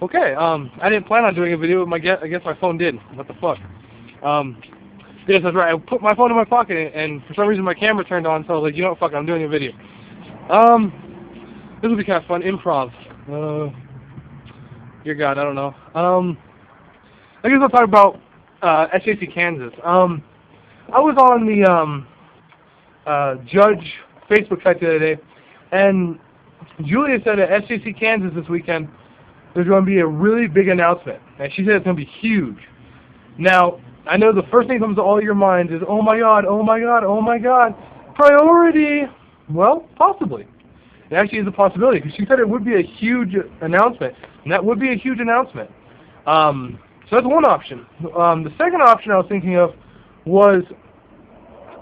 Okay, I didn't plan on doing a video, but I guess my phone did. What the fuck? Yes, that's right. I put my phone in my pocket, and for some reason my camera turned on, so I was like, you know what, fuck it, I'm doing a video. This will be kind of fun. Improv. Dear God, I don't know. I guess I'll talk about, SJC Kansas. I was on the, Judge Facebook site the other day, and Julia said at SJC Kansas this weekend, there's going to be a really big announcement. And she said it's going to be huge. Now, I know the first thing that comes to all your minds is, oh my God, oh my God, oh my God, priority. Well, possibly. It actually is a possibility, because she said it would be a huge announcement, and that would be a huge announcement. So that's one option. The second option I was thinking of was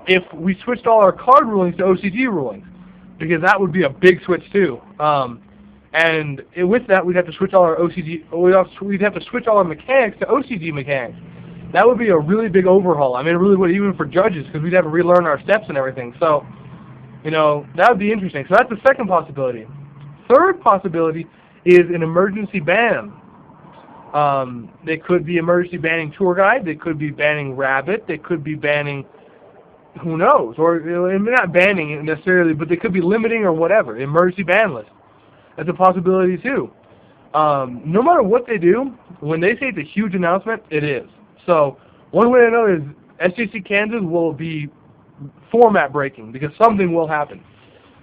if we switched all our card rulings to OCG rulings, because that would be a big switch too. And with that, we'd have to switch all our OCG. We'd have to switch all our mechanics to OCG mechanics. That would be a really big overhaul. I mean, it really would, even for judges, because we'd have to relearn our steps and everything. So, you know, that would be interesting. So that's the second possibility. Third possibility is an emergency ban. They could be emergency banning Tour Guide. They could be banning Rabbit. They could be banning, who knows? Or, you know, not banning it necessarily, but they could be limiting or whatever. Emergency ban list. That's a possibility too. No matter what they do, when they say it's a huge announcement, it is. So one way or another is SJC Kansas will be format breaking, because something will happen.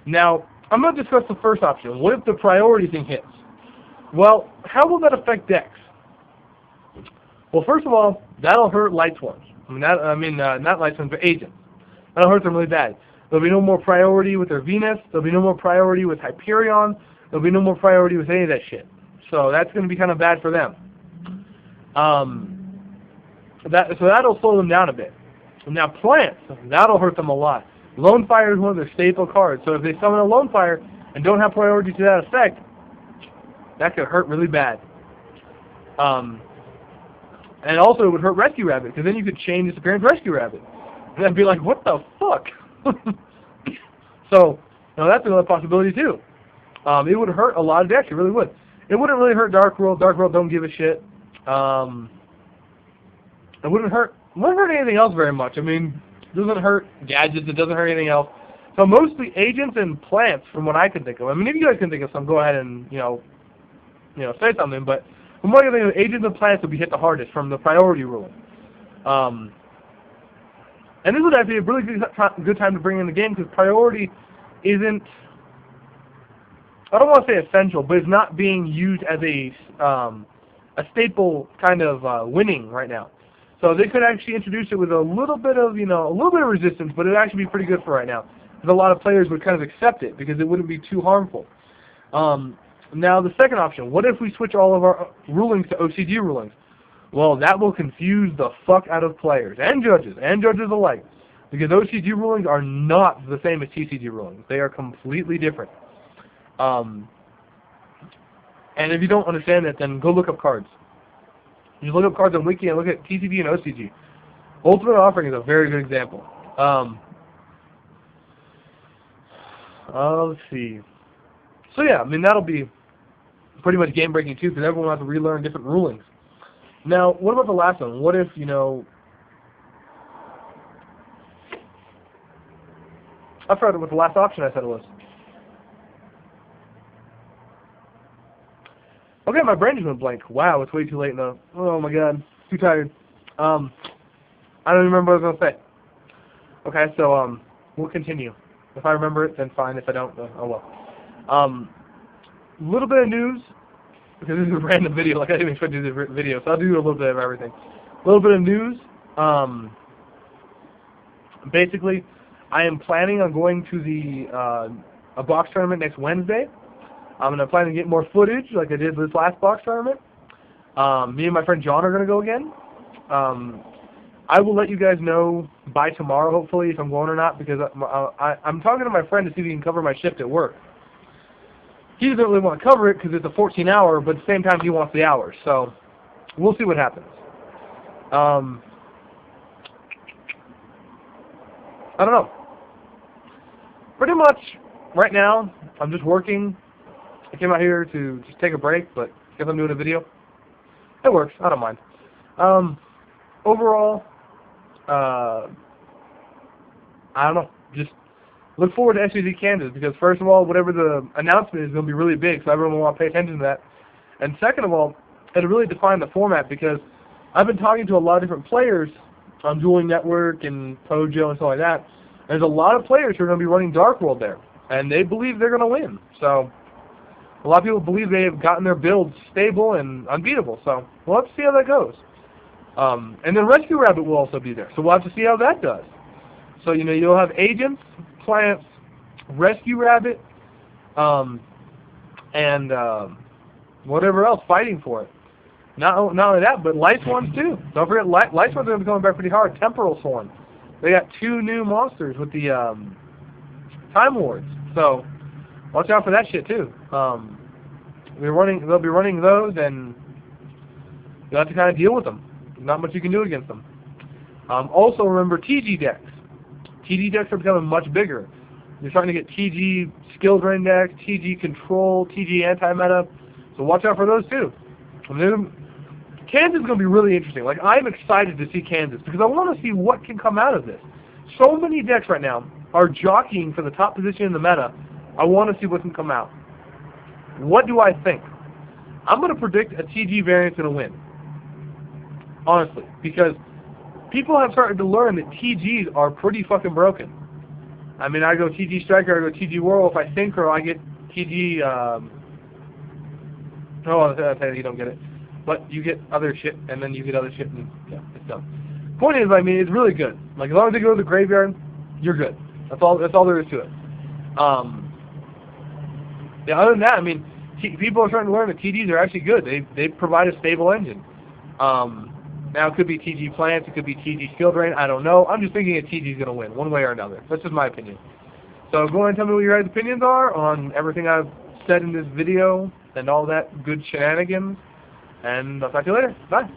Now, I'm going to discuss the first option. What if the priority thing hits? Well, how will that affect decks? Well, first of all, that'll hurt Light Swarms. Not Light Swarms, but Agents. That'll hurt them really bad. There'll be no more priority with their Venus. There'll be no more priority with Hyperion. There'll be no more priority with any of that shit. So that's going to be kind of bad for them. So that'll slow them down a bit. Now Plants, that'll hurt them a lot. Lone Fire is one of their staple cards. So if they summon a Lone Fire and don't have priority to that effect, that could hurt really bad. And also it would hurt Rescue Rabbit, because then you could chain Disappearance Rescue Rabbit. And that'd be like, what the fuck? So, you know, that's another possibility too. It would hurt a lot of decks, it really would. It wouldn't really hurt Dark World. Dark World don't give a shit. It wouldn't hurt anything else very much. I mean, it doesn't hurt Gadgets, it doesn't hurt anything else. So mostly Agents and Plants, from what I can think of. I mean, if you guys can think of some, go ahead and, you know, say something. But from what I can think of, Agents and Plants would be hit the hardest from the priority ruling. And this would actually be a really good time to bring in the game, because priority isn't, I don't want to say essential, but it's not being used as a staple kind of winning right now. So they could actually introduce it with a little bit of, resistance, but it'd actually be pretty good for right now. Because a lot of players would kind of accept it, because it wouldn't be too harmful. Now the second option, what if we switch all of our rulings to OCG rulings? Well, that will confuse the fuck out of players and judges alike, because OCG rulings are not the same as TCG rulings. They are completely different. And if you don't understand that, then go look up cards. You look up cards on Wiki and look at TCG and OCG. Ultimate Offering is a very good example. Let's see. So yeah, I mean, that'll be pretty much game breaking too, because everyone will have to relearn different rulings. Now, what about the last one? What if, I forgot what the last option I said it was. Okay, my brain just went blank. Wow, it's way too late now. Oh my god, too tired. I don't remember what I was going to say. Okay, so we'll continue. If I remember it, then fine. If I don't, oh well. Little bit of news, because this is a random video, like I didn't expect to do this video, so I'll do a little bit of everything. A little bit of news. Basically, I am planning on going to the a box tournament next Wednesday. I'm planning to get more footage like I did this last box tournament. Me and my friend John are going to go again. I will let you guys know by tomorrow, hopefully, if I'm going or not, because I'm talking to my friend to see if he can cover my shift at work. He doesn't really want to cover it because it's a 14-hour, but at the same time he wants the hours. So we'll see what happens. I don't know. Pretty much right now, I'm just working. I came out here to just take a break, but Guess I'm doing a video. It works. I don't mind. Overall, I don't know. Just look forward to SAC Kansas because first of all, whatever the announcement is going to be really big, so everyone will want to pay attention to that. And second of all, it'll really define the format because I've been talking to a lot of different players on Dueling Network and Pojo and stuff like that. There's a lot of players who are going to be running Dark World there, and they believe they're going to win. So a lot of people believe they have gotten their builds stable and unbeatable. So we'll have to see how that goes. And then Rescue Rabbit will also be there, so we'll have to see how that does. So you'll have agents, plants, Rescue Rabbit, and whatever else fighting for it. Not only that, but Light Swans too. Don't forget, Light Swans are going to be coming back pretty hard. Temporal Swarm. They got 2 new monsters with the Time Lords. So watch out for that shit too. They'll be running those, and you'll have to kind of deal with them. Not much you can do against them. Also remember TG decks. TG decks are becoming much bigger. You're starting to get TG skill drain decks, TG control, TG anti-meta. So watch out for those too. Kansas is going to be really interesting. Like, I'm excited to see Kansas because I want to see what can come out of this. So many decks right now are jockeying for the top position in the meta. I want to see what can come out. What do I think? I'm going to predict a TG variant's going to win. Honestly. Because people have started to learn that TGs are pretty fucking broken. I mean, I go TG Striker, I go TG Whirl. If I Synchro, I get TG... you don't get it. But you get other shit, and then you get other shit, and yeah, it's done. Point is, I mean, it's really good. Like, as long as they go to the graveyard, you're good. That's all there is to it. Yeah, other than that, I mean, people are starting to learn that TGs are actually good. They provide a stable engine. Now, it could be TG Plants, it could be TG Skill Drain, I don't know. I'm just thinking a TG's going to win, one way or another. That's just my opinion. So go ahead and tell me what your guys' opinions are on everything I've said in this video and all that good shenanigans. And I'll talk to you later. Bye.